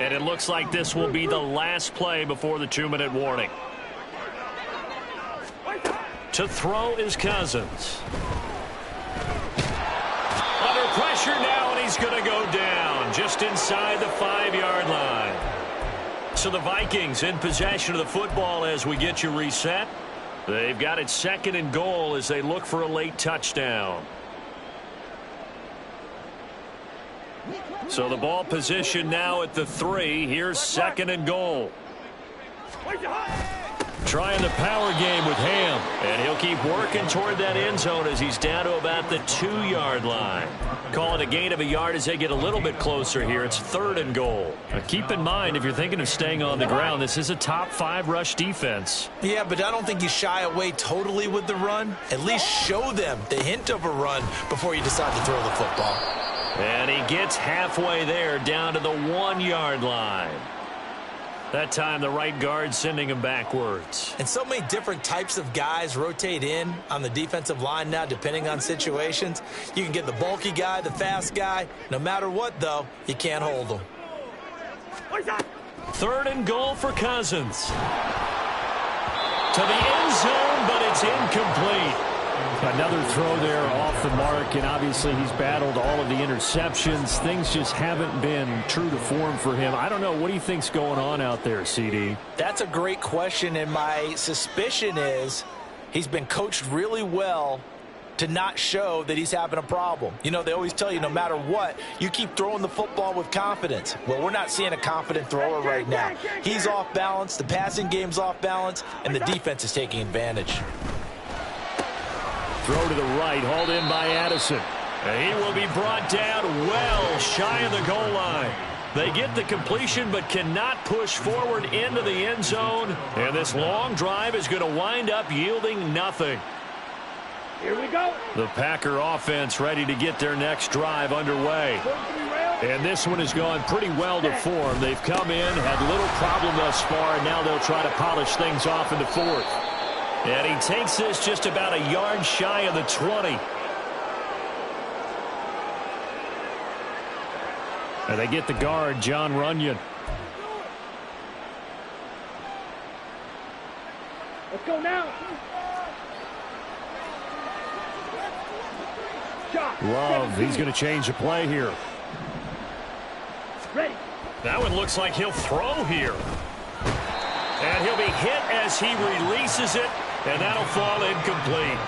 And it looks like this will be the last play before the 2-minute warning. To throw is Cousins. Under pressure now, and he's going to go down just inside the 5-yard line. So the Vikings in possession of the football as we get you reset. They've got it 2nd and goal as they look for a late touchdown. So the ball position now at the 3. Here's 2nd and goal. Trying the power game with Ham. And he'll keep working toward that end zone as he's down to about the 2-yard line. Call it a gain of a yard as they get a little bit closer here. It's 3rd and goal. Now keep in mind, if you're thinking of staying on the ground, this is a top 5 rush defense.
Yeah, but I don't think you shy away totally with the run. At least show them the hint of a run before you decide to throw the football.
And he gets halfway there down to the 1-yard line. That time the right guard sending him backwards.
And so many different types of guys rotate in on the defensive line now, depending on situations. You can get the bulky guy, the fast guy. No matter what, though, you can't hold them.
3rd and goal for Cousins. To the end zone, but it's incomplete.
Another throw there off the mark, and obviously he's battled all of the interceptions. Things just haven't been true to form for him. I don't know. What do you think's going on out there, CD?
That's a great question, and my suspicion is he's been coached really well to not show that he's having a problem. You know, they always tell you no matter what, you keep throwing the football with confidence. Well, we're not seeing a confident thrower right now. He's off balance, the passing game's off balance, and the defense is taking advantage.
Throw to the right, hauled in by Addison. And he will be brought down well shy of the goal line. They get the completion but cannot push forward into the end zone. And this long drive is going to wind up yielding nothing.
Here we go.
The Packer offense ready to get their next drive underway. And this one has gone pretty well to form. They've come in, had little problem thus far, and now they'll try to polish things off in the 4th. And he takes this just about a yard shy of the 20. And they get the guard, John Runyon.
Let's go now.
Love, he's going to change the play here.
Ready.
That one looks like he'll throw here. And he'll be hit as he releases it, and that'll fall incomplete.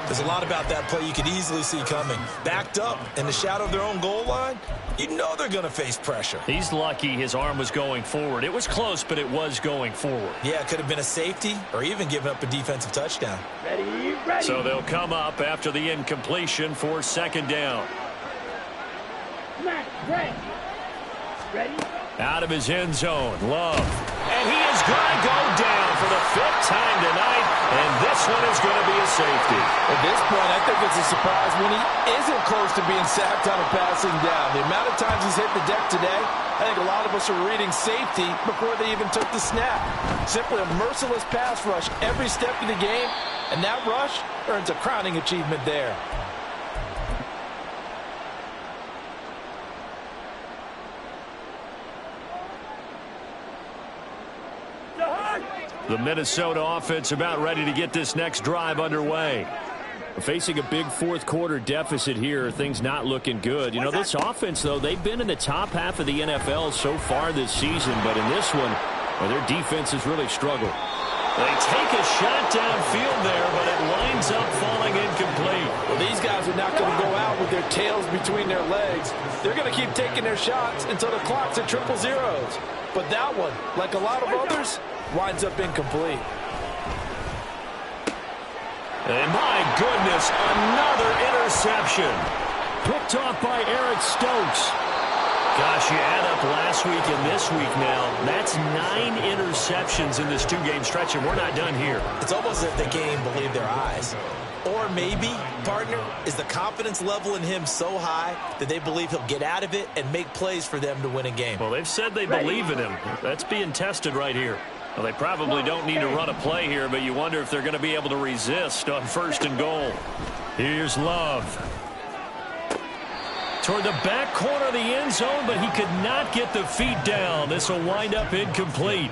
There's a lot about that play you could easily see coming. Backed up in the shadow of their own goal line, you know they're going to face pressure.
He's lucky his arm was going forward. It was close, but it was going forward.
Yeah, it could have been a safety or even given up a defensive touchdown.
Ready, ready.
So they'll come up after the incompletion for 2nd down.
Smash, break. Ready.
Out of his end zone, Love. And he is going to go down for the 5th time tonight, and this one is going to be a safety.
At this point, I think it's a surprise when he isn't close to being sacked on a passing down. The amount of times he's hit the deck today, I think a lot of us are reading safety before they even took the snap. Simply a merciless pass rush every step of the game, and that rush earns a crowning achievement there.
The Minnesota offense about ready to get this next drive underway.
Facing a big 4th quarter deficit here, things not looking good. You know, this offense, though, they've been in the top half of the NFL so far this season, but in this one, well, their defense has really struggled.
They take a shot downfield there, but it winds up falling incomplete.
Well, these guys are not going to go out with their tails between their legs. They're going to keep taking their shots until the clock's at 000. But that one, like a lot of others, winds up incomplete.
And my goodness, another interception.
Picked off by Eric Stokes.
Gosh, you add up last week and this week now, that's 9 interceptions in this 2-game stretch, and we're not done here.
It's almost as if they can't even believe their eyes. Or maybe, partner, is the confidence level in him so high that they believe he'll get out of it and make plays for them to win a game.
Well, they've said they believe in him. That's being tested right here. Well, they probably don't need to run a play here, but you wonder if they're going to be able to resist on 1st and goal. Here's Love. Toward the back corner of the end zone, but he could not get the feet down. This will wind up incomplete.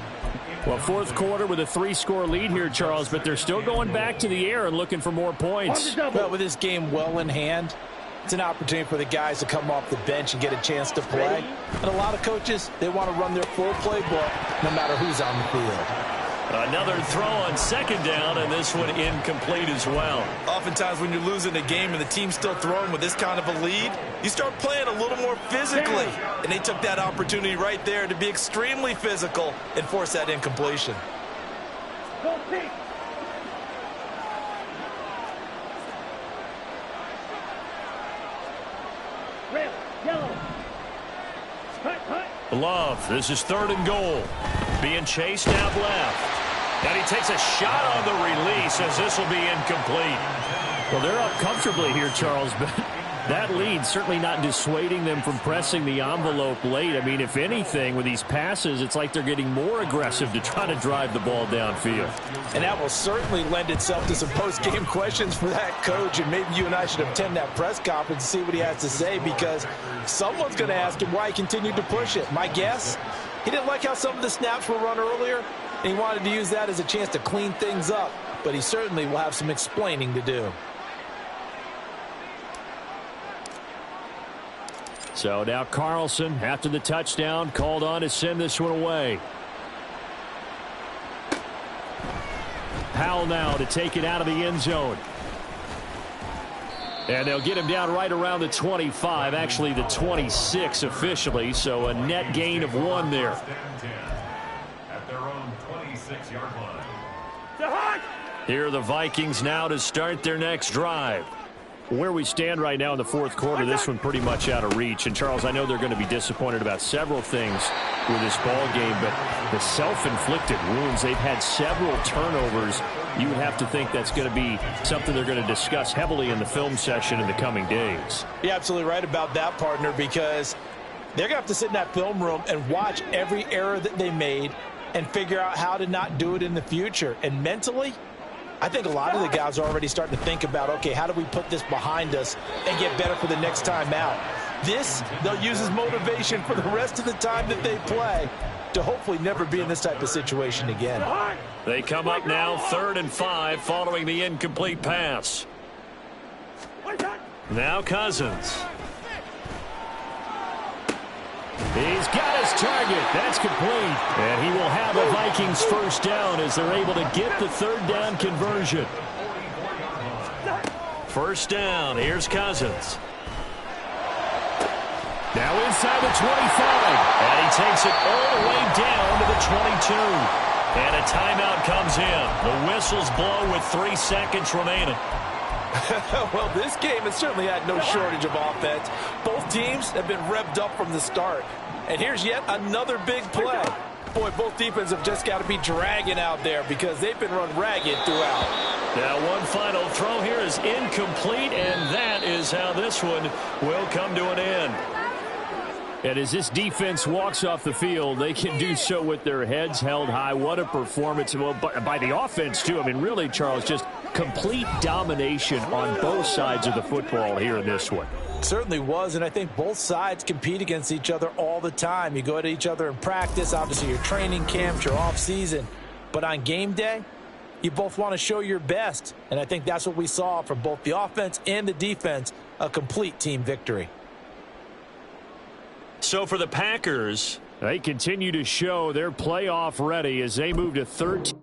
Well, 4th quarter with a 3-score lead here, Charles, but they're still going back to the air and looking for more points.
Well, with this game well in hand, it's an opportunity for the guys to come off the bench and get a chance to play. And a lot of coaches, they want to run their full playbook no matter who's on the field.
Another throw on 2nd down, and this one incomplete as well.
Oftentimes when you're losing a game and the team's still throwing with this kind of a lead, you start playing a little more physically. And they took that opportunity right there to be extremely physical and force that incompletion.
Go pick. Red, yellow. Cut.
Love, this is 3rd and goal. Being chased out left. And he takes a shot on the release as this will be incomplete.
Well, they're up comfortably here, Charles, but That lead certainly not dissuading them from pressing the envelope late. I mean, if anything, with these passes, it's like they're getting more aggressive to try to drive the ball downfield.
And that will certainly lend itself to some post-game questions for that coach, and maybe you and I should attend that press conference and see what he has to say, because someone's going to ask him why he continued to push it. My guess, he didn't like how some of the snaps were run earlier, and he wanted to use that as a chance to clean things up, but he certainly will have some explaining to do.
So now Carlson, after the touchdown, called on to send this one away. Powell now to take it out of the end zone. And they'll get him down right around the 25, actually the 26 officially, so a net gain of 1 there.
At their own 26-yard line.
Here are the Vikings now to start their next drive.
Where we stand right now in the fourth quarter, this one pretty much out of reach. And, Charles, I know they're going to be disappointed about several things with this ball game, but the self-inflicted wounds, they've had several turnovers. You would have to think that's going to be something they're going to discuss heavily in the film session in the coming days.
You're absolutely right about that, partner, because they're going to have to sit in that film room and watch every error that they made and figure out how to not do it in the future. And mentally, I think a lot of the guys are already starting to think about, okay, how do we put this behind us and get better for the next time out? This, they'll use as motivation for the rest of the time that they play to hopefully never be in this type of situation again.
They come up now 3rd and 5 following the incomplete pass. Now Cousins.
He's got his target. That's complete. And he will have a Vikings first down as they're able to get the 3rd down conversion.
First down. Here's Cousins.
Now inside the 25.
And he takes it all the way down to the 22. And a timeout comes in. The whistles blow with 3 seconds remaining.
Well, this game has certainly had no shortage of offense. Both teams have been revved up from the start. And here's yet another big play. Boy, both defenses have just got to be dragging out there because they've been run ragged throughout.
Now one final throw here is incomplete, and that is how this one will come to an end.
And as this defense walks off the field, they can do so with their heads held high. What a performance. Well, by the offense, too. I mean, really, Charles, just complete domination on both sides of the football here in this one.
Certainly was, and I think both sides compete against each other all the time. You go at each other in practice, obviously your training camps, your off-season. But on game day, you both want to show your best. And I think that's what we saw from both the offense and the defense, a complete team victory.
So for the Packers,
they continue to show they're playoff ready as they move to 13.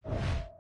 10.